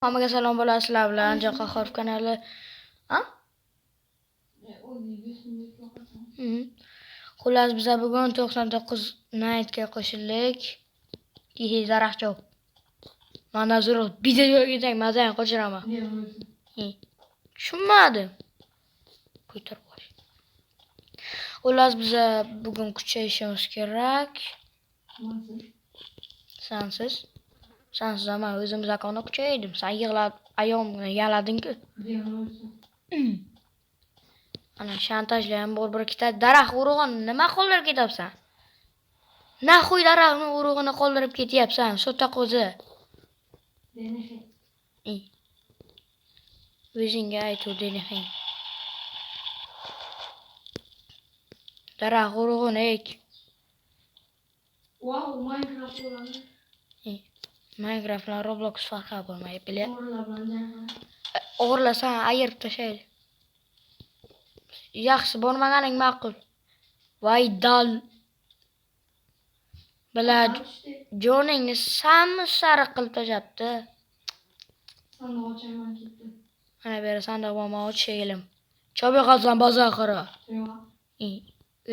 Hammaga salom bo'lasizlar bilan Qahhor kanali. Ha? Xullas biz bugun 99 nightga qo'shildik. Daraxtcho'p. Mana zo'r bitta joyga ketang, mazani qo'shiraman. Tushunmadim. Ko'tarib qo'y. Xullas biz bugun kuchayishimiz kerak. Sensiz ama o'zimiz akoni kuchaydim. Sen yig'lab ayomni yalading-ku. Ana shantajlar bor bir ikkita daraxt urug'ini nima qoldirib ketyapsan? Naxuy daraxtni urug'ini qoldirib ketyapsan, sota qo'zi. O'zingga ayt u denixing. Daraxt urug'ini ek. Wow, Minecraft bo'ladi. Minecraft bilan Roblox farqi bo'lmaydi, biля. O'g'irlasan, ayirib tashlaydi. Yaxshi bormaganing ma'qul. Voy dal. Bilad, joningni sariq qilib tashlabdi. Sandiq ochaman ketdi. Ana beri sandiq bo'lma ochaylim. Cho'bi qolsan bozor qara. Yo'q.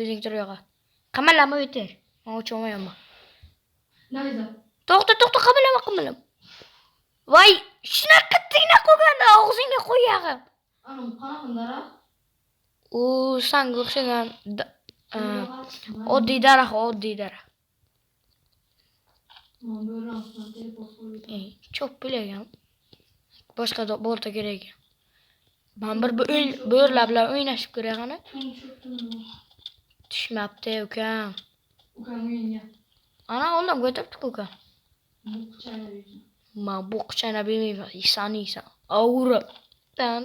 O'zing tur yo'qa. Qamalama o'tir. Men ochmayman. Nayza. To'xta, qamalama. Voy, shunaqa tingna qo'yganda og'zingga qo'yag'im. Ana qanaqa daraxt? U sanga o'xshagan oddiy daraxt. Çok bilagan. Boshqa bolta kerak ekan. Men bir bo'rlar bilan o'ynashib ko'ragani. Tushmabdi ukam. Ukam o'ynayapti. Ana oldin ko'taribdi ukam. Men bu qichana bilmayman. Yeysan. Avra. Tan.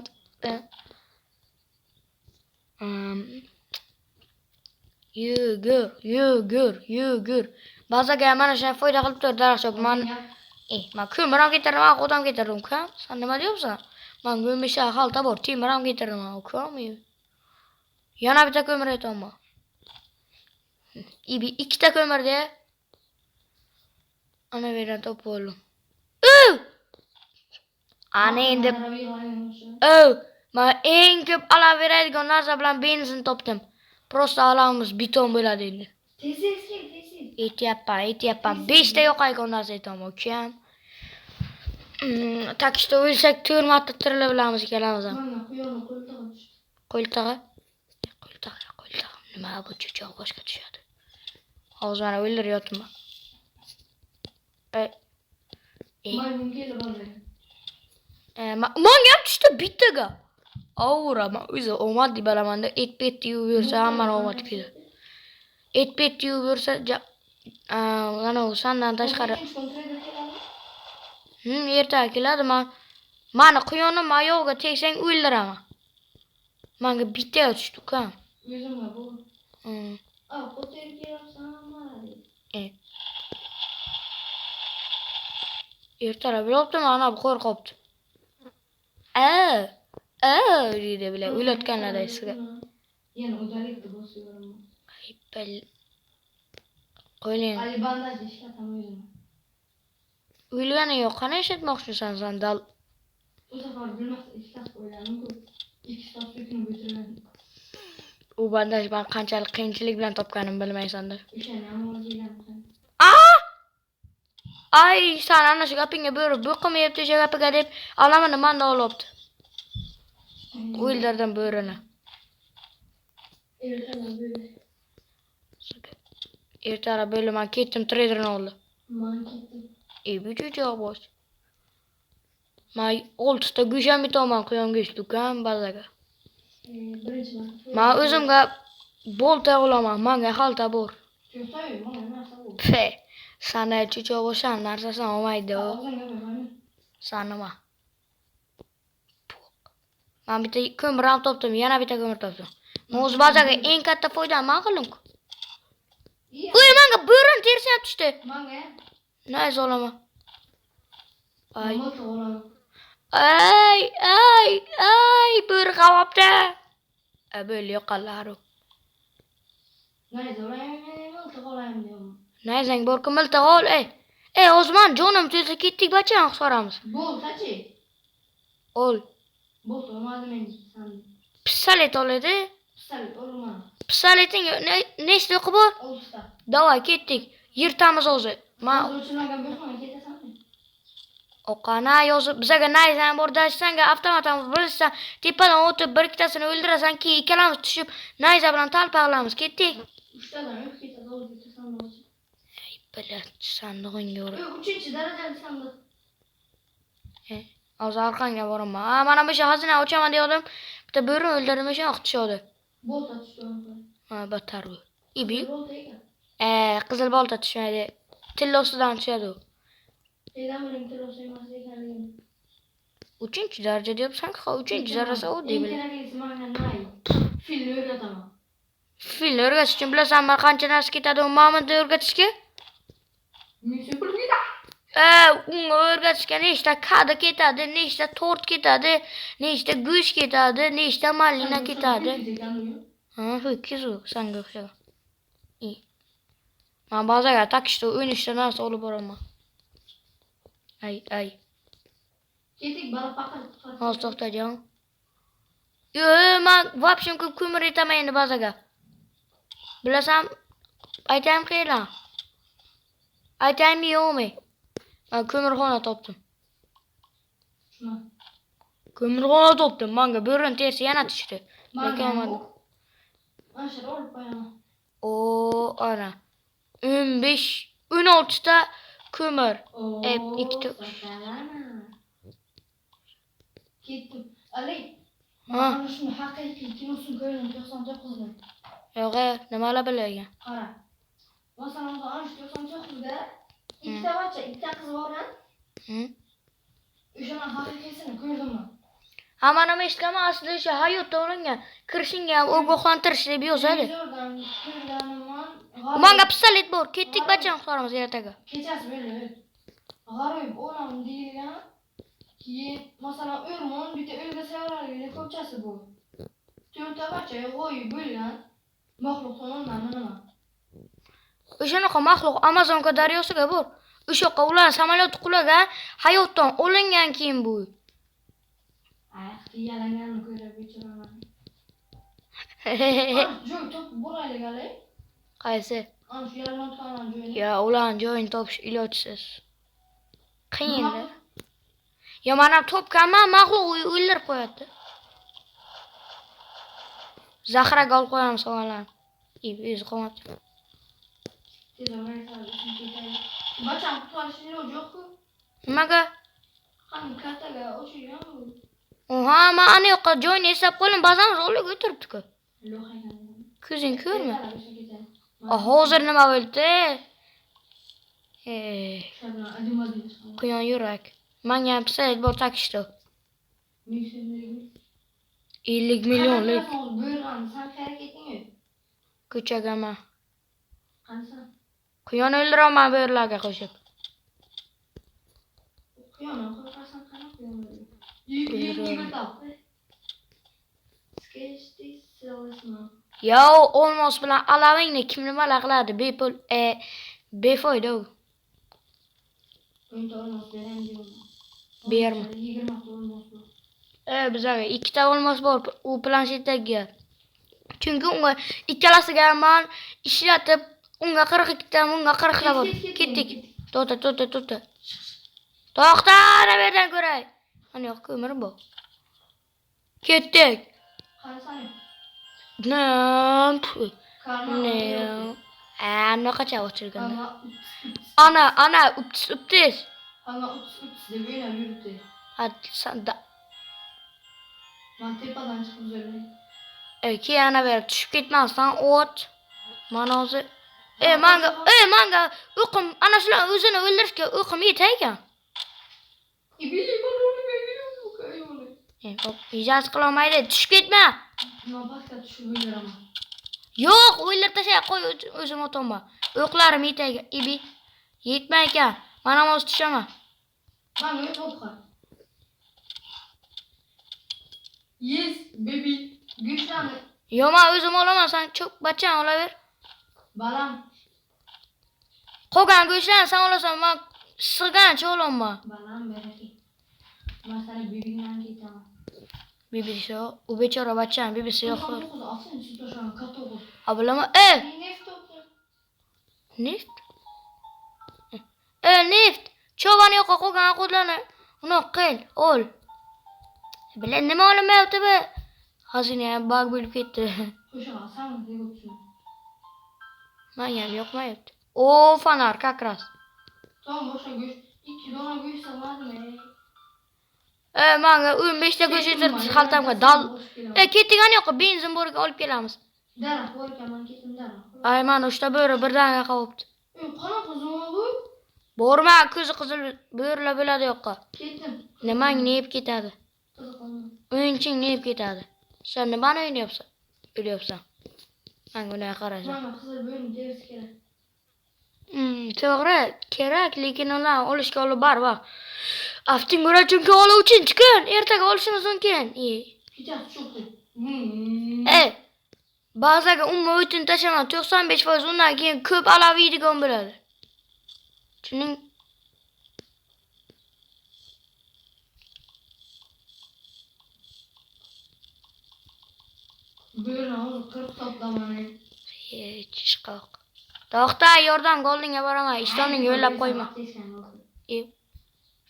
Yugur. Bazaga mana shunday foyda qilib tur daraxtcho'p. Men ko'mir ham getiraman, odam getiraman ukam. Sen nima deyapsan? Men go'misha xalta bor, temir ham getiraman ukam. Yana bitta ko'mir aytaman. Ikkita ko'mirda. Ana berdan topib oldim. Ana endi. Men eng ko'p olaveradigan narsa bilan benzin topdim. Prosta olamiz beton bo'ladi endi. Tez. Aytyapman. 5 ta yo'qaygan narsa aytaman ukam. Takishda o'lsak 4 marta tirilib bilamiz ikkalamiz ham. Mana quyonni Qo'ltig'i. Nima bu cho'choq boshqa tushadi. Hozir mana o'ldiryapman. Maymun kelib oldi. Menga ham tushdi bittaga. Avra, men o'zi omad deb bilaman-da, et yuvib yursa hammani omad keladi. Et yuvib yursa, mana sandan tashqari. Ertaga keladi. Mani quyonim oyog'iga tegsang o'ldiraman. Menga bitta tushdi ukam. O'zimga bu. Qo'tirib kelibsan, mana. Ertalab bilibdi, mana bu qo'rqibdi. Deydi bile o'ylatganlarda sizga. Yana o'dalikda bosib Qo'ying. Ali bandaj ishlatam o'zim. O'ylagani yo'q, qana eshitmoqchisan sen dal. Bu safar bilmasdan ishlab qo'yganimku. 2 soat sukuni o'tirgan. U bandaj ben qanchalik qiyinchilik bilan topganimni bilmaysan-da. O'shani ham o'rgandim. Ay, sen ana shu gapingga bo'rib, bu qilmayapti shu gapiga deb alamini manda olibdi. O'ldirdim bo'rini. Ertalab bo'ldi, men ketdim traderni oldi. Men ketdim. Bu cho'choq bosh. Men 6 ta go'sht ham yetaman, quyon go'shti ukam bazaga. Birinchi Men o'zimga bolta olaman, menga xalta bor. Cho'toy, mana narsa bu. Sana cho'choq bo'lsan, narsasini olmaydi u. Sen nima? Men bitta ko'mir ham topdim, yana bitta ko'mir topdim. Men o'z bazaga eng katta foydani men qildim-ku. Uy, menga bo'rin terisi ham tushdi. Menga? Nay zolama. Moto olaman. Bo'ri qavobda. Böyle yo'qallaru. Nay zolayman, moto olaman deyman. Nayzang bor milta ol, Osman, jonim, tezda ketdik, bachang soramiz. Bo'lsa-chi? Ol. Bolt olmadı men sen. Pistolet ol edi. Pistolet olma. Pistoleting nechta o'qi bor? Olsa. Davay ketdik. Yirtamiz o'zi. Ben uçurmagan bekman ketasan. Oqana yozib bizaga nayzan bor dashsanga avtomatdan bilsan tepadan o'tib bir ikkitasini o'ldirasan keyin ikkalamiz tushib nayza bilan talpaqlamiz ketdik. 3 tadan yok ketadi oldu ketasan da olsun. Bilat sandig'ingga ur. 3. darajali sandık. Hozir orqangga boraman. Ha, mana bu xazina ochaman degandim. Bitta bo'rini o'ldirdim o'sha yoq tushadi. Bolt atıştı onu. Ha, battar bu. Ibi. Bolt ekan. Qizil bolta tushmaydi. Tilla ustidan tushadi u. Elan bilan telefon emas ekanligini. 3-daraja deyapsan-ku, 3-daraja u deydi. Keraklisi menga nay. Filni o'rgataman. Filni o'rgatish uchun bilasanmi qancha narsa ketadi u Muhammadni o'rgatishga? Ming pul ketadi. Unga o'rgatishga nechta kadi ketadi, nechta tort ketadi, nechta go'sht ketadi, nechta malina ketadi. Ha, ho'kiz u, senga o'xshagan. Men bazaga takishda o'ynashda narsa olib boraman. Ay. Ketik baliq paqir. Hozir to'xtajon. Men vobshem ko'p ko'mir yetaman endi bazaga. Bilasan, aytaymi qiylan? Aytaymi yo'qmi? Men ko'mirxona topdim. Shuna. Ko'mirxona topdim. Menga bo'rin terisi yana tushdi. Lekin mana shu olib qo'yaman. Ana. 16 ta ko'mir. 2 ta. Ketdim. Alay. Mana shuni haqiqiy kinosini ko'rdim 99 da. Yo'q, nimalar bilagan? Qara. Masalan, ana shu 99 da ikkita bacha, ikkita qiz bor a? O'shani haqiqiysini ko'rdim men. Ha, mana men eshitganman, aslida o'sha hayotda olingan kirishingga ham ogohlantirish deb yozadi. Menga pistolet bor. Ketdik bacham quramiz ertaga. Kechasi bo'ldi. G'aroyib o'lam deyilgan. Keyin masalan o'rmon bitta o'lga sayyoralik ko'chasi bu. To'rtta bacha g'oyib bo'lgan. Maxluq tomonidan nima? O'shanaqa maxluq Amazonka daryosiga bor. O'sha yoqqa ular samolyot qulagan, hayotdan olingan keyin bu. Yalanganni ko'rib o'chiraman. Joy top bo'laylik alay. Qaysi? Ana shu yalangan joyni. Ya, ularning joyini topish ilojsiz. Qiyin-da. Ya, mana topganman, maxluq o'ldirib qo'yadi. Zahraga olib qo'yamiz sog'alarni. O'zi qo'yapti. Bacham qutqarish iloji yo'q-ku. Nimaga? Qani kattaga o'shigan. Oha, men ana yoqqa joyni eslab qo'ydim, bazamiz o'liga o'tiribdi-ku. Ko'zing ko'rma. Hozir nima bo'ldi? Quyon yurak. Menga ham pistolet bor takishdi. 50 millionlik. Sen hareketing Ko'chagaman. qansa? Quyon o'ldiraman bo'rlarga qo'shib. Quyon qo'rqasan qanaqa quyon? Yigir topdi. Skechdi silasma. Yo, olmos bilan alavingni kim nimalar qiladi? Bepul, befoyda u. O'nta olmos berang. Berma. 20 ta olmos bor. Bizaga 2 ta olmos bor u planshetdagi. Chunki unga ikkalasiga men ishlatib, unga 42 ta, unga 40 ta bor. Ketdik. To'xta. To'xta, ana bu yerdan ko'ray. Ana yo'q, ko'mir bor. Ketdik. Qarasana. Ana qacha o'chirganda. Ana uptis. Ana uptis deb o'ylab yuribdi. Sanda. Men tepadan chiqib zo'rlay. Keyin ana berib tushib ketmasdan o't. Mana hozir manga o'qim ana shular o'zini o'ldirishga o'qim yetay ekan. Ijozat qilolmaydi, tushib ketma. Men pastga tushib o'ldiraman. Yo'q, o'ldirib tashlay qo'y, o'zim o'taman. O'qlarim yetay ekan. Yetmay ekan. Mana hozir tushaman. Mana o'qqa. Yes, baby. Go'shtlarni. Yo'q, men o'zim olaman, sen cho'p bachchan olaver. Balam. Qolgan go'shtlarni sen olasan, men sig'gancha olaman. Balam beraki. Ben sana birbirinden gideceğim. Bibisi o. O bechora bachchan bibisi yo'q. Dokuz alsın siz toşan katı olur. Ablama Neft topla. neft. Neft. Çoban yo'qqa qo'ygan qo'dlarni. Uni qil, ol. Bilan nima olmayapti bu? Xazina bug bo'lib ketdi. Toşan sen de yoksun. Menga yoqmayapti. O fanar как раз. Tamam boşa göç. 2 dona göç salmadım Menga 15 ta go'sht yetirib xaltamga dal. Ketgan yo'q, benzin borga olib kelamiz. Daraxt bor ekan, men ketim daraxt. Ay, mana o'shta bo'ri birdaniga qolibdi. Qanaqa zo'ma bu? Borma, ko'zi qizil bo'rilar bo'ladi yoqqa. Ketdim. Nimang neyib ketadi? Qiziqaman. O'yinching neyib ketadi. Sen nimani o'ynayapsan? O'ylayapsan. Menga unday qaraysan. Mana qizil bo'yni terisi kerak. To'g'ri, kerak, lekin ular olishga olib bar va afting bo'ra chunki oluvchin chiqin. Ertaga olishimiz mumkin. Kechasi cho'qdi. Bazaga umuman o'tin tashlaman. 95% undan keyin ko'p alaviydigan bo'ladi. Shuning Bo'yni hozir 40 toplamani. chiqoq. To'xta, yordamga oldinga boraman. Ishtonning yo'llab qo'yma.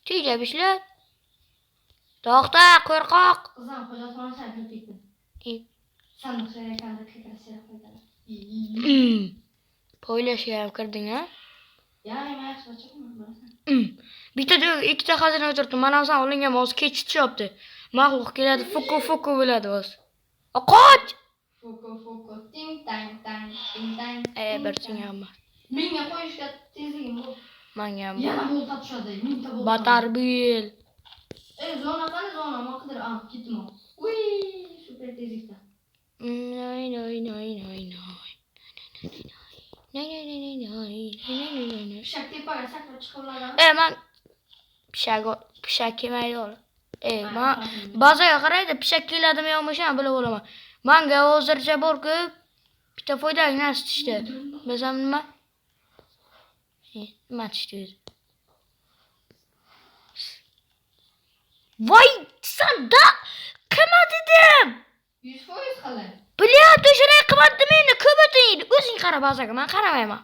Tejab ishlat. To'xta, qo'rqoq. Qizim hojatxona shakli ketdim. Sandiq sharakanda kekasira qo'ydilar. Poylashga ham kirding, ha? Ya'ni men yaxshi chiqman. Bitta ikkita xazina o'tirdi. Mana sen olingan hozir kech tushyapti. Maxluq keladi, fuku bo'ladi hozir. Qoch! Fuku ting tang tang ting tang. Bir chingam. Menga qo'yishga tezligim bor. Menga ham Yana bo'lta tushadi. Mingta bo'lta. Batarbil. Zona qani zona men qidirib ketdim. Uy, super tezlikda. Pishak tepaga sakrab chiqaveradi. Men pishak kelmaydi ol. Men bazaga qaraydi, pishak keladimi yo'qmi o'shani bilib olaman. Menga hozircha bor-ku, bitta foydali narsa tushdi. Bilsam nima? Nima tushdi? Voy, sanda qilma dedim. 100% qilay. Bilyapti, shunday qilmadimi endi ko'p o'taydi. O'zing qara bazaga, men qaramayman.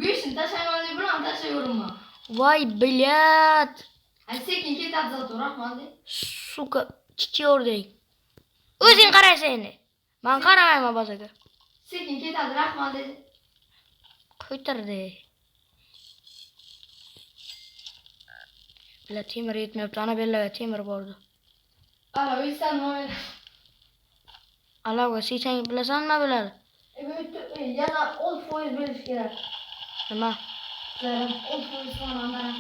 Go'shtni tashlayman deb bilan tashlayverman. Voy, bilyat. Sekin ketadi zato, rahmat. Suka, chichording. O'zing qaraysan endi. Men qaramayman bazaga. Sekin ketadi, rahmat dedi. Qo'ytirdi. Bilat temir yetmayapti. Ana bellaga temir bordi. Ala, o'ysan nima? Alava, sen bilasan nima bo'ladi? Yana 10% berish kerak. Nima? 10% mandarak.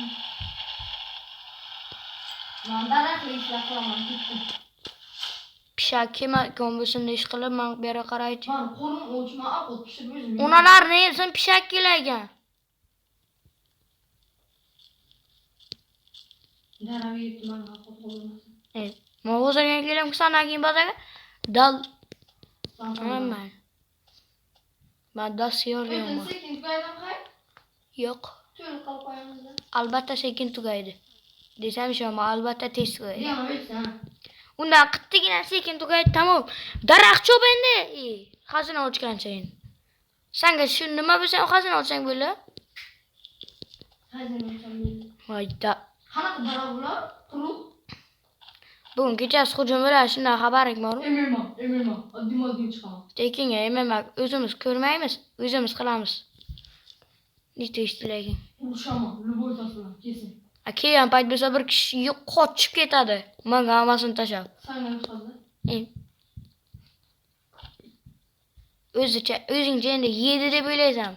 Mandarakli ishlar qilaman, ketdim. Pishak kelmagan bo'lsin ish qilib, men bu yerga qaraychi. Men qo'lim o'chma, aql pishib o'zim. Unalarni yemsin pishak kelagan. Daravi yetdi menga aql bo'lmasin. Men hozirga kelayim, sandan keyin bazaga dal. Aman. Men dastyor deyman. Sekin tugaydimi hay? Yo'q. To'l qilib qo'yamiz-da. Albatta sekin tugaydi. Desam ishonma, albatta tez tugaydi. Yana o'tsan. Undan qittigina sekin tugaydi, tamom. Daraxt cho'p endi. Xazina ochgancha endi. Senga shu nima bo'lsa, xazina olsang bo'ladi. Xazina olsam bo'ladi. Voyda. Qanaqa daraxt bular? Quruq. Bugun kechasi hujum bo'ladi, shundan xabaring bormi? Emayman. Oddiy chiqaman. Tekinga emayman, o'zimiz ko'rmaymiz, o'zimiz qilamiz. Nechta ishtilagan. Urishaman, любой taslan, kesin. Kelgan payt bo'lsa bir kishi qochib ketadi. Menga hammasini tashlab. Senga chiqadi. O'zingcha endi yedi deb o'ylaysan.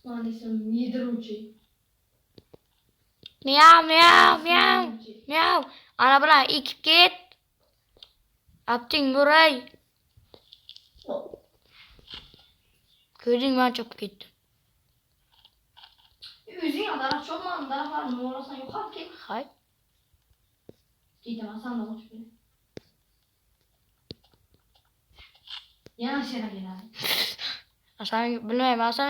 Men desam yediruvchi. Miyav. Ana bilan ekib ket. Apting bo'ray. Ko'zing men chopib ketdi. O'zing daraxt chopman, daraxtlarni o'rasan yo'qolib ket. Hay. Ketaman, sandan ochib ber. Yana shera keladi. Sen bilmayman, sen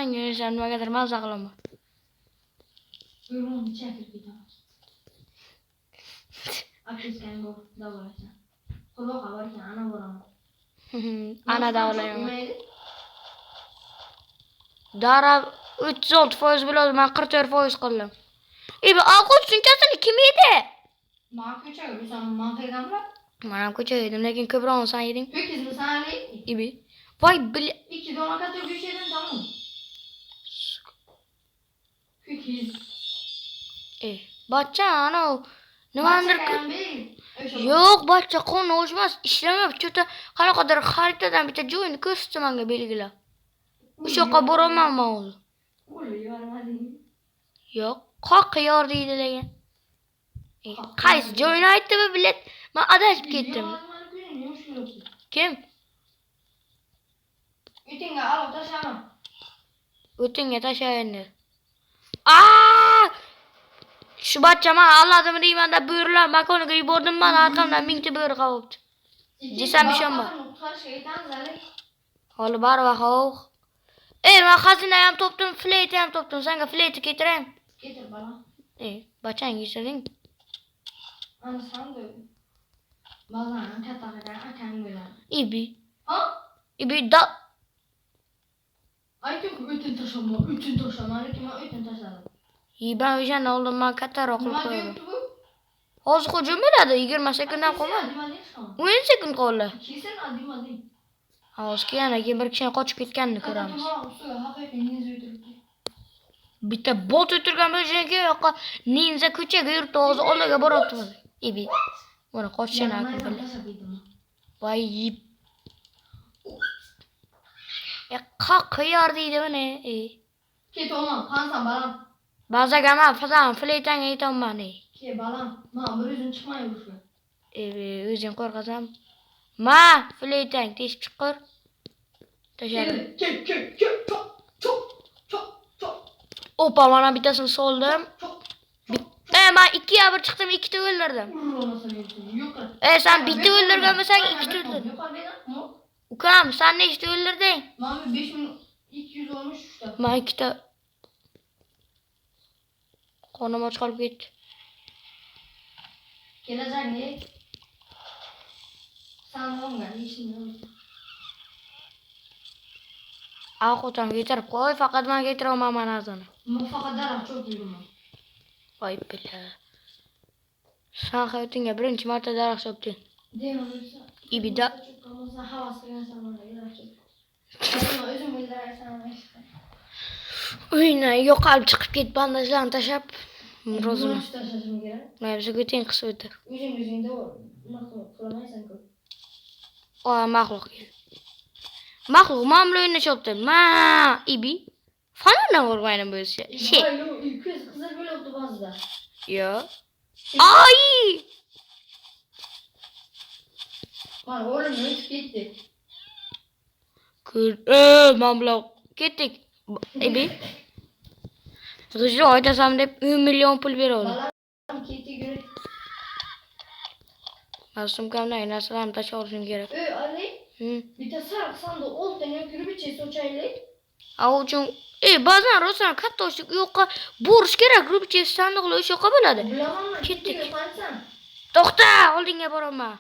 nimagadir mazza qilaman. Ömrümü çekip gidemem. Akışken bu davaşa. Kulağa varken ana vuramam. Ana da Çok olayım. yemeydi. Dara 306% bilen ben 44% kıldım. İbi akut sünkasını kim yedi? Mak köçe bir sen mantıklı mı? Bana koça yedim lakin köprü sen yedin. Öküz mü sana ne? İbi. Vay bile. 2 dolar katı bir şeyden tamam. Öküz. Bahçe ana. Ne Bahçe vardır kayan değil. yok bahçe konu uçmaz. İşlemiyor. Kötü hala kadar haritadan bir de join kıstımanga bilgiler. Bu şoka boramam oldu. Oluyor hadi. Yok. Kalk yor değildi lakin. Kays join ayıttı mı bilet. Ben adaş gittim. Kim? Ütünge al taşama. Ötün yet aşağı indi. Aaaa! Şu bahçama Allah'ım diyeyim de buyurlar. Bak onu kıybordum bana arkamdan minti buyur kavupt. Cisem bir şey mi var? Şeytan zalim. Oğlum var bak oğuk. Ben hazineyim toptum, fleyteyim toptum. Sen de fleyti getireyim. Getir bana. Bahçen getirdin. Anı sen de öyle. Bazen katakaya akan böyle. İbi. Ha? İbi da. Ay tüm ütün taşıma, ütün taşıma. Kime ütün taşıma? İyi ben öjen oldum ben katar okul Nima koydum. deyapti bu? Hozir hujum bo'ladi 20 sekunddan qolmadi. 10 sekund qoldi. Kesin adima dey. Hozir yana keyin bir kishini qochib ketganini ko'ramiz. To'g'ri, ustiga haqiqiy ninja o'tiribdi. Bitta bot o'tirgan bo'lsa keyin yoqqa ninja ko'chaga yuribdi hozir oldiga boryapti. Ibi. Mana qochishini akil. Voy yib. Qaqiyar deydi mana. Ket olmam, qansan balam. Bazaga men fazan fleytanga aytaman. Ke balam, men bir o'zim chiqmay urishga. O'zing qo'rqasan. Ma fleytang teshib chiqir. Tashladim. Opa mana bittasini soldim. Men 2'ye 1 chiqdim, 2 ta o'ldirdim. Sen bitta o'ldirgan bo'lsang 2 ta o'ldirdim. Ukam, sen nechta o'ldirding? Men 5200 olmuş işte. Men 2 ta. Qonim och qolib ketdi. Kelajak ne? Sen olgan ishni. Aqutan getirib qo'y, faqat men keltirolmayman azoni. Men faqat daraxt çok yuraman. Voy bila. Sen hayotingga birinchi marta daraxt chopding. Deyman. Ibida. Sen havas qilgansan menga daraxt. O'zim o'ldiraysan işte. Uyna yo'qolib chiqib ket bandajlarni tashlab. Rozimi. Nima tashlashim kerak? Men biza go'ting qisib o'tir. O'zingda nima qilmaysan-ku. Maxluq. Maxluq men bilan o'yinni chopdi. Ma, ibi. Fandan urmayman bo'lsa. Ko'z qizil bo'libdi ba'zida. Yo. Ay! Mana o'limni o'tib ketdi. Men bilan ketdik. Ibi. G'ijli aytasam deb 1 million pul beradi. Balam ketdi yurib. Sumkamdan narsalarni tashlab olishim kerak. Ali. Bitta sariq sandiq oltin yoki rubicha sochaylik. Uchun ba'zan rostdan katta o'shlik yo'qqa borish kerak. Rubicha sandiqlar o'sha yoqqa bo'ladi. Bilaman. Ketdik. Qansan? To'xta, oldinga boraman.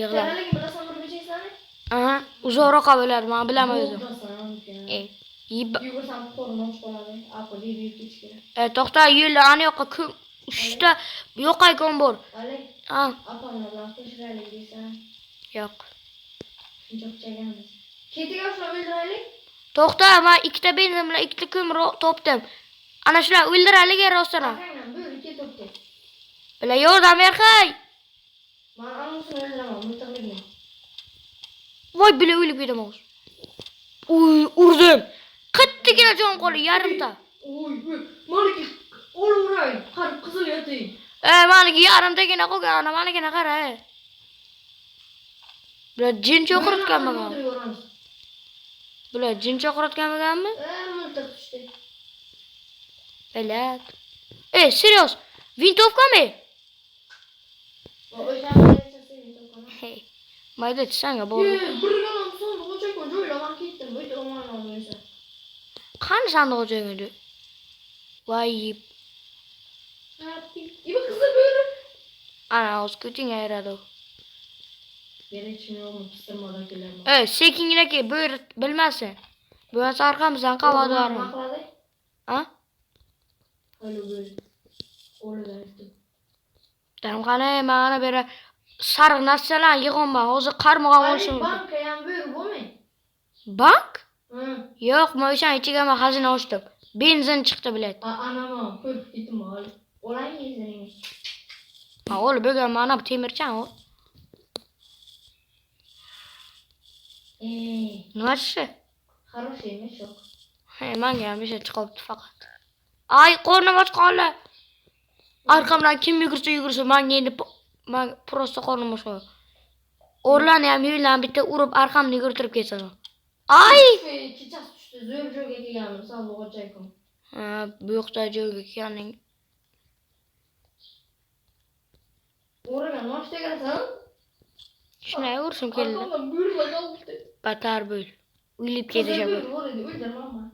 Yig'la. Qanaligini bilasan rubichisani? Uzoqroq bo'ladi, men bilaman o'zim. Yugursam qo'lim och qoladi. Apple yeb ketish kerak. To'xta, yo'lda ana yoqqa kim 3 ta yo'qaygan bor. Ali. Apamni bilan qo'shiraylik deysan. Yo'q. Shuncha chaganmiz. Ketiga shular o'ldiraylik. To'xta, men 2 ta benzin bilan 2 ta ko'mir topdim. Ana shular o'ldiraylik rostdan. Aynan, bo'ldi, ketibdi. Bila yordam ber qo'y. Men anusini o'ldiraman, mutlaqligini. Voy bila o'lib ketaman. Urdim. Qattiqina jon qoldi, yarimta. Meniki olaveray, qarib qizil yoting. Meniki yarimtagina qolgan, menikini qara. Bila jin cho'qiratganmi? Bila jin cho'qiratganmi? Miltiq tushdi. Bila. Serios. Vintovkami? Hey. Mayda sanga bor. Birgalam sonda o'chakon joylagan ketdim, o'tiraman olmaysan. Qani sandiq joyingda? Vay. İbi kızı böyle. Ana oz kötüne yaradı o. Yere içim yok mu? Kısırmadan gelir mi? Evet sekin yine ki böyle bilmezsin. Böyle arkamızdan kavadı var mı? Makladı. Ha? Öyle böyle. Öyle verdim. Derim kana bana böyle sarı nasılan yığın bak. Ozu karmağa Ali olsun. banka yan böyle bu mu? Bank? Hı. Yok Moğuşan içige mi hazine açtım. Benzin çıktı bilet. Anama kırk gittim Ali. Olay mı izleniniz? Ha oğlum bugün bana bu temircan o. Ne var şey? Хорошийmiş yok. Hemen gelmiş çıkıptı fakat. Ay kornum aç kaldı. Arkamdan kim yugursa ben gelip ben prosta kornum aç kaldı. Orlan yürüyen bitti urup arkamda yugurturup geçeceğim. Ay! Çiças düştü. Zor çok eki gelmiş. Sağ ol hocayım. Büyük de cögük yani. Oraya ne işte gelsen? Şuna vursun kelli. Arkamda buyurla kaldı. Batar böyle. Uyuyup gideceğim böyle. Oraya öldürme ama.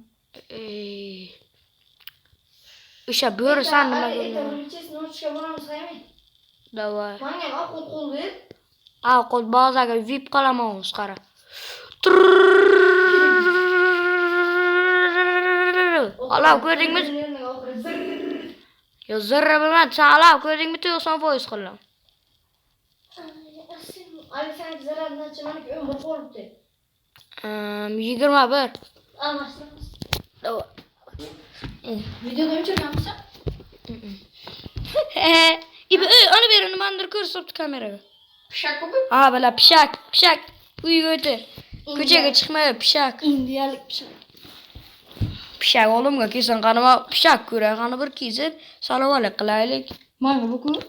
İşte böyle sandım ben böyle. böyle. Tabii içerisinde o çıkabilen saymayın. Давай. Mangel akıl kol ver. А, код базага VIP каламаус кара. Ala gördün mü? Ya zırra bilmem. Sen ala gördün mü? Diyorsan voice kılam. Ali sen zararından çıkmanı ki ömür korktu. 21. Anlaştınız. Давай. Videoda mı çekiyor musun? İbi onu ver onu mandır kırsıp kameraya. Pişak mı? Aa böyle pişak. Uyu götür. Küçüğe çıkmıyor pişak. İndiyalık pişak. Pişak oğlum ki kesin kanıma pişak küre kanı bir kesin salavalık kılaylık. Manga bu ku.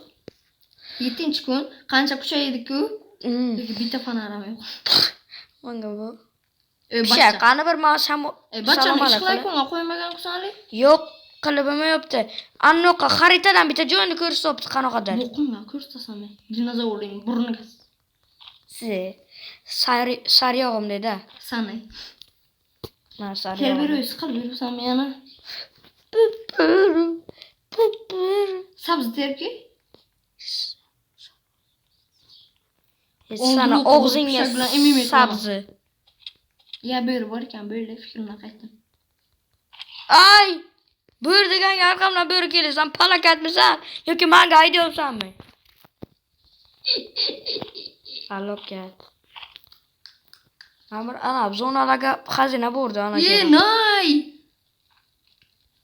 7. gün kança pişak yedik ku. Peki bir defa aramıyor. Manga bu. Başka. Pişak kanı bir masam Başkanın işler koyma koymagan kusali. Yok kalıbımı yaptı. Annoka haritadan bir tane kurs yaptı kan o kadar. Bokun ya kırstasam ben. Dinozor olayım burnu kas. Sarıyorum dedi. Sana. Ha sarıyorum. Kerberiyoruz kalberiyorsam yana. Sabzı terki. Sana Oldu, ağzın ya bıçakla eminim sabzı. Ya böyle varken böyle fikrine kaydım. Ay! Buyur degen arkamdan buyur gelirsen palak etmişsen. Yok ki manga gidiyorsan mı? Alok ya. Amr ana zona laga hazine burada ana. Ye nay.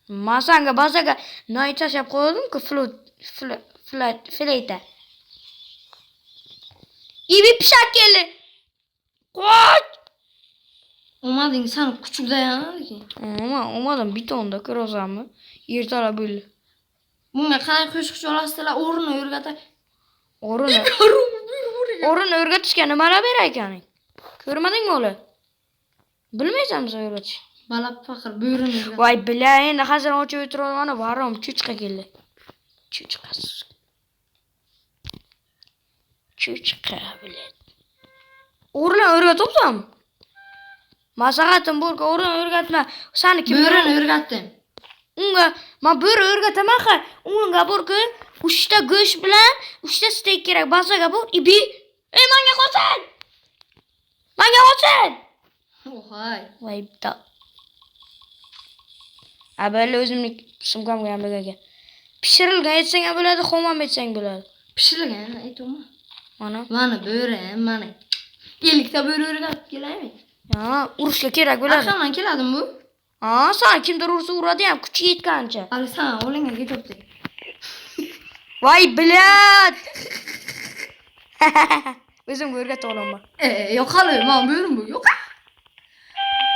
Masanga basaga nay taşıp koydum ki flöte. İyi bir pişak geldi. Koç! Olmadı insan küçük dayanır ki. Ama olmadan bir ton da kır o zaman. Yırtala böyle. Bunga kadar küçük olasıla uğruna yürgata. Orun örgütüşken bana berayken. Görmedin mi oğlu? Bilmeyeceğim sen örgütüş. Balap fakir buyurun yürgata. Vay bilayin hazır o çöğütür olanı varım. Çüçka geldi. Çüçkas. Çüçka bile. Orun örgüt olsam. Masakatın burka orun örgütme. Sen kim? Buyurun yürgattım. Unga ma böyle örgüteme ka. Unga burka. Uçta göç bilen. Uçta steak gerek. Basaga bu. İbi. Manyak olsun. Manyak olsun. Ohay. Vay da. Böyle özümlük sımkam gelme gege. Pişirilgen etsen böyle de komam etsen böyle. Pişirilgen et olma. Ana. Bana böyle bana. İyilikte böyle yürgat gelay mı? Ya uruşla kerek böyle. Akşamdan keladım bu. Aa sen kimdir ursu uğradı ya küçük yit kanca. Ali sana olayın git optu. Vay bilat. Özüm görget oğlum bak. Yok alıyorum ama buyurun bu yok.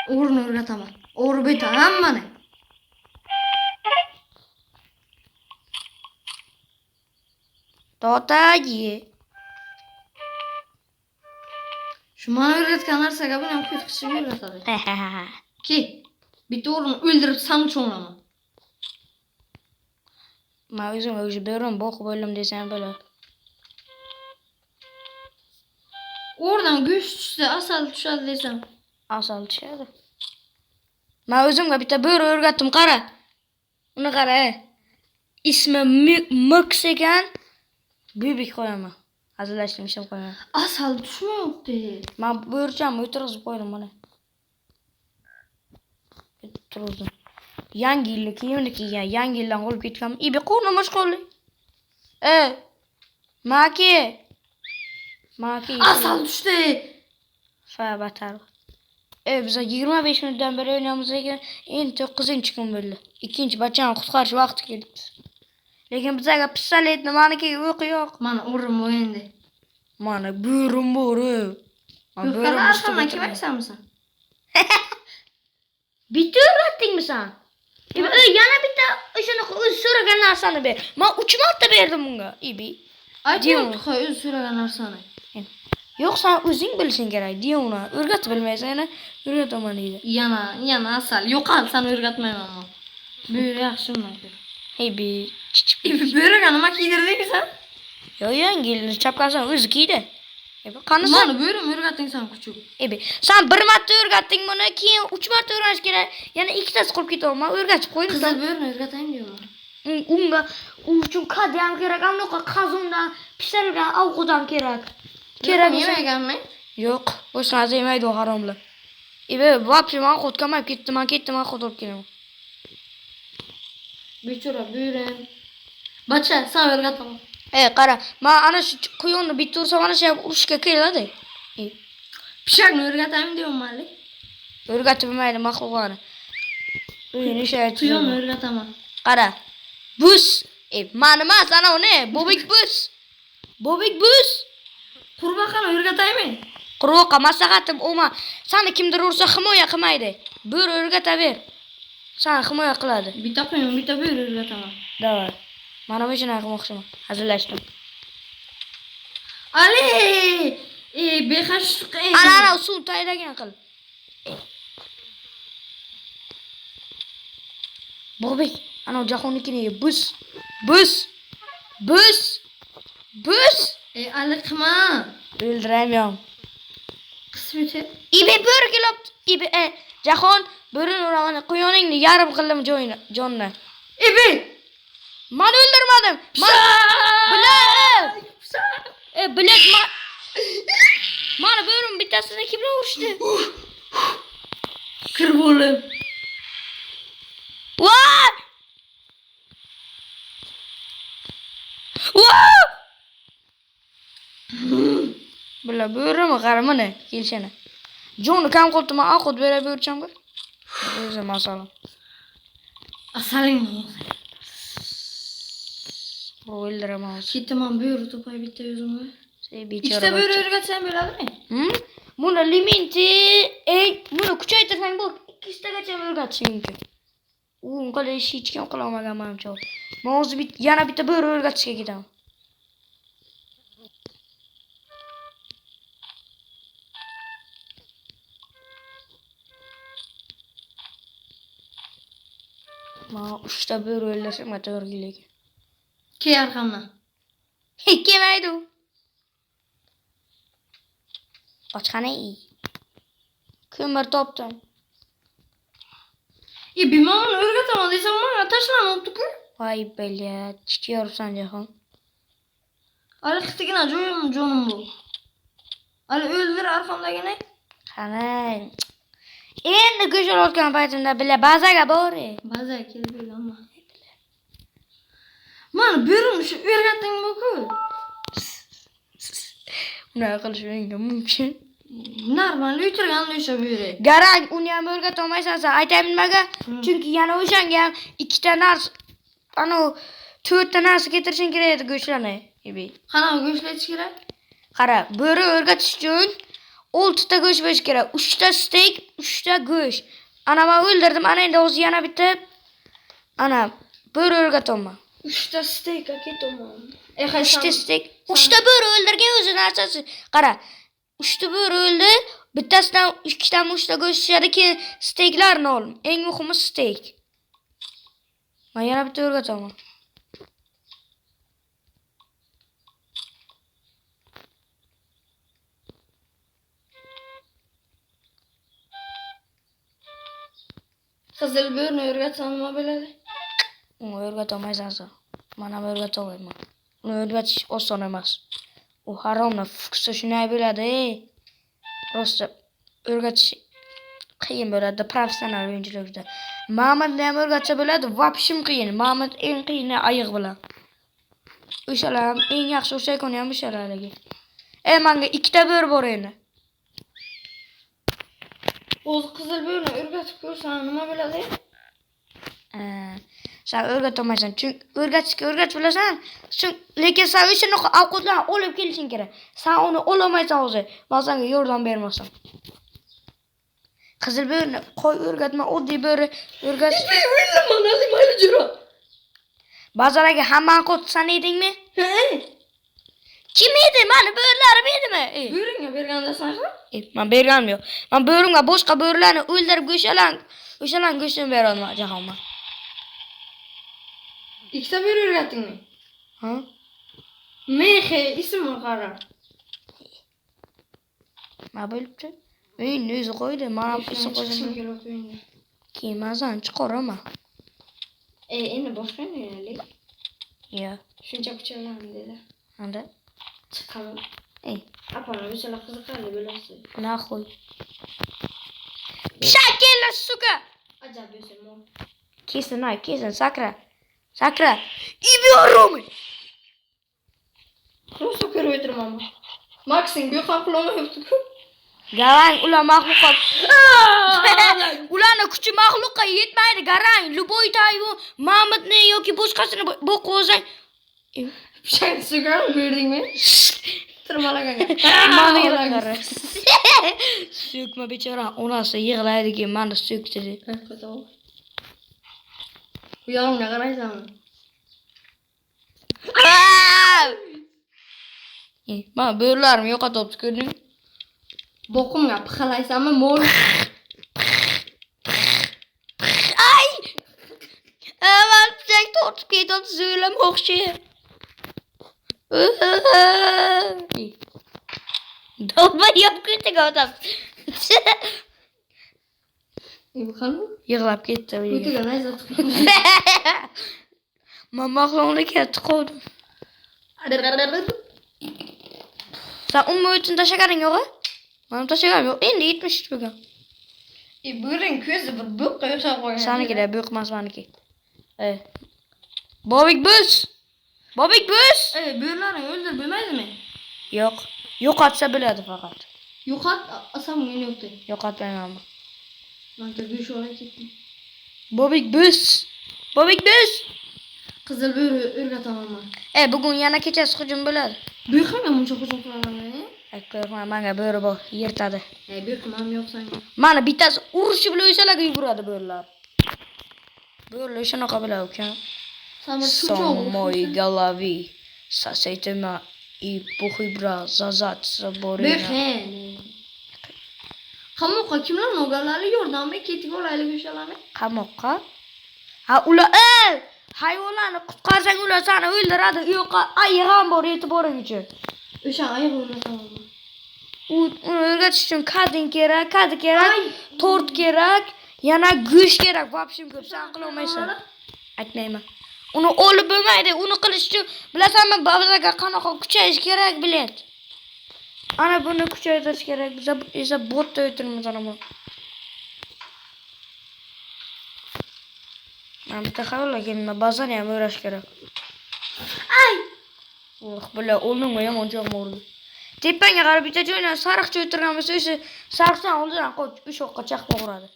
Uğrunu yürgatamam. Uğru bir tane bana. Dota ye. Şu bana yürgatkanlar sakabın hem kötü kişi yürgatadı. Ki bir de uğrunu öldürüp sanı çoğunlama. Ma özüm öldürürüm bok bölüm desen böyle. Oradan güç düşse asal düşer desem. Asal dışarı. Ma özüm bir de böyle örgüttüm kara. Uni qara. İsmi Mix ekan. Bebek qo'yaman. Hazillashdim, ishim qo'yaman. Asal tushmayapti. Men buyurcham o'tirg'izib qo'ydim mana. Turdim. Yangi yilni kiyimni kiygan, yangi yildan olib ketganman. Ibi qo'rnim mashg'ulli. Maki. Asal tushdi. Fa batar. Biz 25 minutdan beri o'ynayapmiz lekin endi 9-kun bo'ldi. Ikkinchi bachani qutqarish vaqti keldi. Lekin bizga pistoletni manikiga o'qi yo'q. Mana urim o'yindi. Mana bo'rim bor. Yo'qlar arqamdan kelmaysanmi sen? Bitta o'rgatdingmi sen? Yana bitta o'shanaqa o'zi so'ragan narsani ber. Men 3 marta berdim unga. Ibi. Aytayapti, o'zi so'ragan narsani. Yo'q, sen o'zing bilishing kerak. Deyona o'rgatib bilmaysan, o'rgataman deydi. Yana asal. Yo'qol, sen o'rgatmayman men. Buyur, yaxshi undan. Ibi. Buyurga nima kiydirding sen? Yo'q, yangi yilni chapkasini o'zi kiydi. Qanisi? Mana buyurim o'rgating sen kuchuk. Sen bir marta o'rgatding buni, keyin 3 marta o'rgatish kerak. Yana ikkitasi qolib ketaman. O'rgatib qo'ydim. Qizil buyurni o'rgataymi deyman. Unga u uchun qadam kerak, ammoqa qazondan pishirilgan ovqat ham kerak. Kerak yemaganmi? Yo'q, bosh narsa yemaydi u haromlar. Вообще men ovqat qolmay ketdim, ovqat olib kelaman. Bechora buyurim. Bacha, sen o'rgataman. Qara, men ana shu quyonni bitta ursam mana shu urishga keladi. Pishakni o'rgataymi deyman. O'rgatib bilmaydi maxluqlarni. Uyini ishlaydi. Quyonni o'rgataman. Qara. Bus. Men emas, ana uni. Bobik bus. Bobik bus. Qurbaqani o'rgataymi? Qurbaqa maslahatim o'ma. Seni kimdir ursa himoya qilmaydi. Bur o'rgataver. Seni himoya qiladi. Bitta quyun, bitta buyur o'rgataman. Davay. Mana bu shuna qilmoqchiman. Hazillashdim. Ali! Behashliq. Ana suv taydagan qil. Bobik, ana jahonnikini bus. Bus. Bus. Bus. Ali qilma. O'ldirayman. Qismeti. Ibe bir kelib, jahon bo'rin uraman. Quyoningni yarim qildim jonni. Ibe. Men o'ldirmadim. Bilak mana bo'rim bittasini kimlar urishdi? Kir bo'lib. Voy! Voy! Bular bo'rimi qaramani kelishini. Jonni kam qoldi, men ovqat berib o'rcham bir. O'zi masalan. Asaling. O'ldiraman. Ketaman buyur topay bitta o'zimga. Bichora. Ikkita buyur o'rgatsam bo'ladimi? Buni limiti, buni kuchaytirsang bu ikkitagacha o'rgatish mumkin. Unga hech kim qila olmagan menimcha. Men o'zi yana bitta buyur o'rgatishga ketaman. Men 3 ta buyur o'rgatsam to'g'ri lekin. Ke arqamdan. Kelmaydi u. Ochxona iyi. Ko'mir topdim. Bimamni o'rgataman desam, menga tashlanibdi-ku. Voy bilat, chiqyorsan jahon. Ali qitigina jonim bu. Ali o'ldir arqamdagini. Qani. Endi go'shalayotgan paytimda bila bazaga bor. Bazaga kelib bo'lganman. Mana buyurimni shu o'rgatding bu-ku. Unaqa qilish menga mumkin. Normal o'tirgan o'sha buyuray. Garang, uni ham o'rgata olmaysan, aytaymi nimaga? Chunki yana o'shanga ham ikkita narsa, ana 4 ta narsa keltirishing kerak edi go'shtlarni. Qanaqa go'sht kerak? Qara, bo'ri o'rgatish uchun 6 ta go'sht bo'lish kerak. 3 ta steak, 3 ta go'sht. Ana men o'ldirdim, ana endi o'zi yana bitta ana bo'ri o'rgataman. 3 ta steakga ketaman. 3 ta steak, 3 ta bo'ri o'ldirgan o'zi narsasi. Qara, 3 ta bo'ri o'ldi, bittasidan 2 ta 3 ta go'sht tushadi, keyin steaklarni ol. Eng muhimi steak. Men yana bitta o'rgataman. Qizil bo'rni o'rgatsam nima bo'ladi? Uni o'rgatolmaysan sen. Men ham o'rgatolmayman. Uni o'rgatish oson emas. U haromni fuqsa shunday bo'ladi. Rosta o'rgatish qiyin bo'ladi professional o'yinchilarda. Mamadni ham o'rgatsa bo'ladi, vapshim qiyin. Mamad eng qiyini ayiq bilan. O'shalar ham eng yaxshi o'sha kuni ham o'shalarga. Menga ikkita bo'ri bor endi. O'zi qizil bo'rni o'rgatib ko'rsan nima bo'ladi? Sen o'rgatolmaysan. Chunki o'rgatib bilasan. Lekin sen o'shani ovqatlarni olib kelishing kerak. Sen uni ololmaysan o'zi. Men senga yordam bermasam. Qizil bo'rni qo'y o'rgatma, oddiy bo'ri o'rgat. Mana mayli jiro. Bozorga hammani qo'tsan edingmi? Kim edi? Meni bo'rilarim edimi? Bo'ringga bergandasan ku? Men berganim yo'q. Men bo'rimga boshqa bo'rilarni o'ldirib o'shalarning go'shtini beraman jahonman. Ikkita bo'ri o'rgatdingmi? Ha? Mexe ismi qara. Nima bo'libdi? Uyni o'zi qo'ydi. Men ism qo'ydim. Kiymasan, chiqaraman. Endi boshqa neylik? Yo'q. Shuncha kuchalarni dedi. Anda. Chiqaman. Apana o'shalar qiziqarli bo'lasiz. Buna qo'y. Shakilla suka. Ajab bo'lsin. Kesin, sakra. Ibiyorum. Просто ko'rib o'tirmanmi? Maksin bu ham qilolmayapti-ku. Garang ular maxluqot. Ularning kuchi maxluqqa yetmaydi, garang. Luboy tayvu Mamadni yoki boshqasini boqib olsang. Pishan sugan berdingmi? Tirmalaganga. Mani yig'lar. So'kma bechora, onasi yig'laydi-ki, meni so'kdi deb. Bu yonimga qaraysanmi? Men bo'rilarimni yo'qotibdi, ko'rdingmi? Boqimga pixalaysanmi? Mo'l. Ay! Men pichak tortib ketyapti, zo'lamoqchi. Dolma yop ketiga o'tibdi. Bu qani? Yig'lab ketdi. O'tiga nayza chiqdi. Men mahloqni ketdi qoldim. Sen umuman uchun tashlagaring yo'q-a? Men tashlaganim yo'q. Endi 73 bo'lgan. Bo'ring ko'zi bir bo'qqa yashab qolgan. Senikida bo'q emas meniki. Bobik bo's. Bo'rlarni o'ldirib bo'lmaydimi? Yo'q. Yo'qotsa bo'ladi faqat. Yo'qot, asam men yo'qdi. Yo'qotmayman. Men go'sh olib ketdim. Bobik bo's. Qizil bo'ri o'rgataman men. Bugun yana kechasi hujum bo'ladi. Bo'qanga muncha hujum qilaman. Ko'rma, menga bo'ri bor, yirtadi. Bo'qim ham yo'q senga. Mana bittasi urushi bilan o'shalarga yuguradi bo'rilar. Bo'rilar shunaqa bo'ladi, uka. Son moj голови сосетима и похибра зазат заборина. Qamoqqa kimlar nogalari yordamga ketib olaylik o'shalarni? Qamoqqa? Ha, ular hayvonlarni qutqarsang ular seni o'ldiradi. Yo'qqa ayiq ham bor e'tiboring uchun. O'sha ayiq o'ldirsaman. Uni o'rgatish uchun kading kerak, tort kerak, yana go'sht kerak. Vapshim ko'p, sen qila olmaysan. Aytmayman. Uni olib bo'lmaydi. Uni qilish uchun bilasanmi, babazaga qanaqa kuchayish kerak, bilet. Ana buni kuchaytirish kerak. Biz esa botda o'tiramiz ana bu. Men bitta xayollaga bazani ham o'rash kerak. Ay! Bular o'lningmi yomon joyga urdi. Tepangga qarab bitta joydan sariqcha o'tirganmiz, o'sha sariqdan oldidan qoch, o'sha yoqqa chaqib uradi.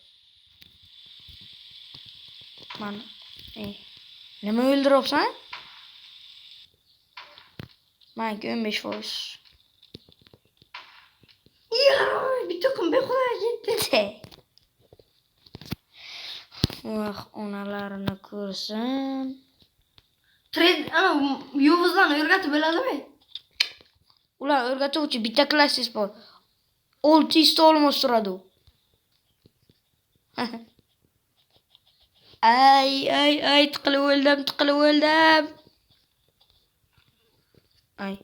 Mana. Nima o'ldiryapsan? Menga 15%. Bitta qim beqo'ya ketdi. Voh, onalarini ko'rsin. Yovuzlarni o'rgatib bo'ladimi? Ular o'rgatuvchi bitta klassis bor. 600 olmos turadi u. Ay, tiqilib o'ldim. Ay.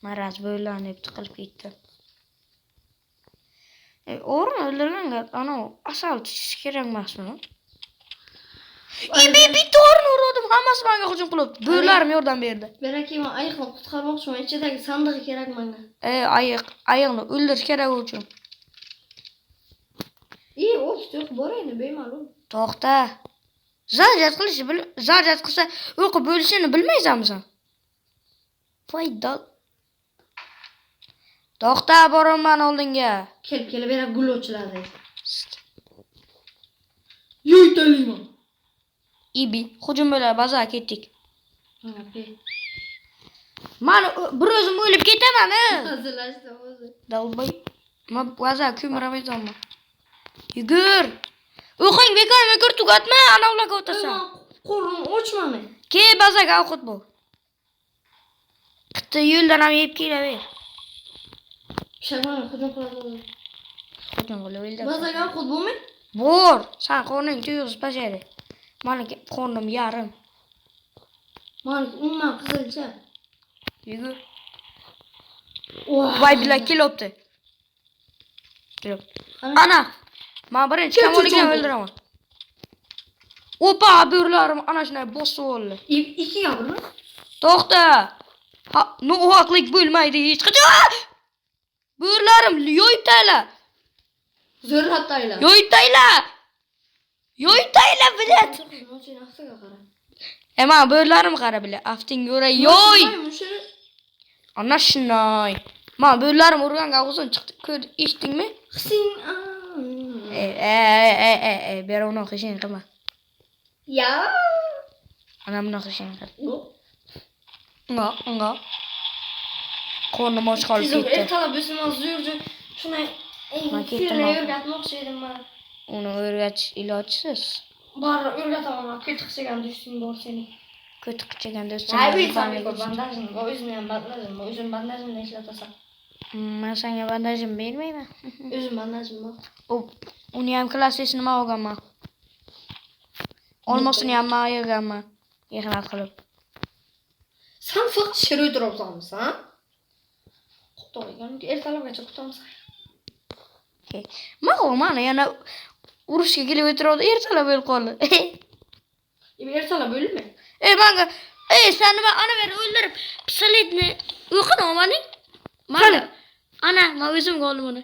Maraz bo'ylanib tiqilib ketdi. O'g'rini o'ldirganga ana asal tikish kerak emasmi? Bitta o'rin urdim, hammasi menga hujum qilib. Bo'ylarim yordam berdi. Beraki, men ayiqni qutqarmoqchiman. Ichidagi sandig'i kerak menga. Ayiqni o'ldirish kerak uchun. O'q boraydi, bemalol. To'xta. Zarjat qilsa o'qib bo'lishini bilmaysanmi sen? Foyda. To'xta, boraman oldinga. Kelaverar gullovchilardi. Yo'ytalayman. Ibi, hujum bilan bazaga ketdik. Mana Men bir o'zim o'lib ketaman. hazillashdim o'zi. Dalbay. Men bazaga ko'miramaysanmi? Yugur. O'qing bekor tugatma, ana ularga o'tasan. Qo'lim ochmani. Ke bazaga o'qit bu. Qitta yo'ldan ham yeb kelaver. Shaman hujum qiladi. Hujum qilib Bazaga xud bo'lmay? Bor, sen qo'ning tuyuqsiz bajari. Meniki qo'nim yarim. Men umuman qizilcha. Yugur. Voy bilan kelibdi. Ana, men birinchi kamoliga o'ldiraman. Opa, bo'rlarim ana shunday bosib oldi. Ikkiga birmi? To'xta. No'haqlik bo'lmaydi hech qachon. Bo'rlarim yo'yib tayla. Zo'rlab tayla. Yo'yib tayla bilet. Men bo'rlarim qara bile. Afting yo'ra yo'y. Ana shunday. Men bo'rlarim urganga o'zim chiqdi. Ko'rdi, eshitdingmi? Hsing. Bera uni qishin qilma. Ya. Ana buni qishin qil. Nga. Qo'nim och qolib ketdi. Ertalab o'zimiz yurdi. Shunday o'rgatmoqchi edim men. Uni o'rgatish ilojsiz. Bari o'rgataman. Ketqichagan do'sting bor sening. Ketqichagan do'sting. O'zim bandajimni ishlatasan. Men senga bandajim bermayman. O'zim bandajim bor. Uni ham klassisini nima olganman? Olmosini ham men yeganman. Mehnat qilib. Sen faqat shir o'tiribsanmisan? Xudoyim, ertalabgacha kutamiz. Mana yana urushga kelib o'tiradi, ertalab o'lib qoldi. Ertalab o'lma. Menga, sen nima ana beri o'ldirib, pistoletni o'qidi olmading? Mana. Ana, men o'zimga oldim uni.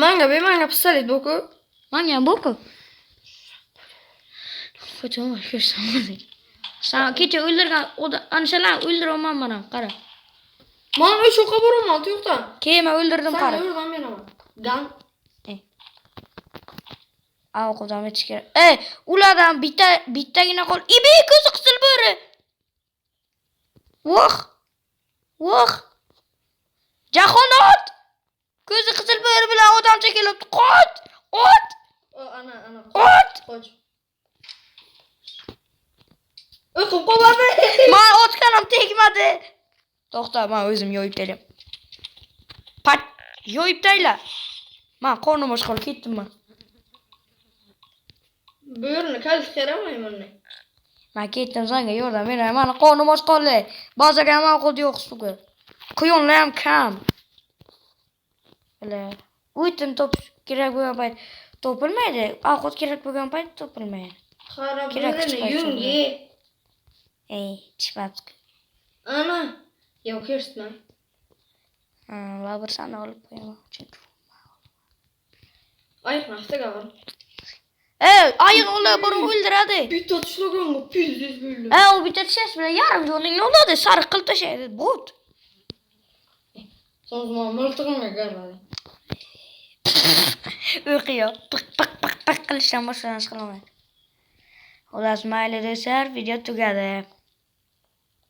Menga pistolet bo'ku. Menga ham bo'ku. Qo'choma ko'rsamadi. Sen kecha o'ldirgan anshalar o'ldirolmayman ham, qara. Men o'sha yoqqa boraman, to'xta. Men o'ldirdim, qara. Sen o'ldirdan beraman. Gan. Qozon etish kerak. Ulardan bittagina qol. Ibi ko'zi qisil bo'ri. Voh. Jahonot. Ko'zi qisil bo'ri bilan odamcha kelibdi. Qot. Ana. Ot. Qoch. O'qib qolmadi. Men otganim tegmadi. To'xta, men o'zim yo'yib taylam. Yo'yib tayla. Men qo'nim och qolib ketdim men. Bo'rni kalish kerakmi menga? Men ketdim, senga yordam beraman. Meni qo'nim och qoldi. Bazaga ham qo'd yo'q suga. Quyonlar ham kam. O'ytim top kerak bo'lgan payt topilmaydi. Ovqat kerak bo'lgan payt topilmaydi. Qarab bo'rini yungi. Chiqmadi. Ana. Yo'q, ko'rsatma. Babur seni olib qo'yaman. Ayiqni aftiga bor. Ayiq ular buni o'ldiradi. Bitta tishlaganga pizdiz bo'ldi. U bitta tishlash bilan yarim yo'lingni oladi, sariq qilib tashlaydi. Bot. So'zma miltig'imga qaradi. O'qiyo. Piq qilishdan boshqa narsa qilaman. Xullas, mayli do'stlar, video tugadi.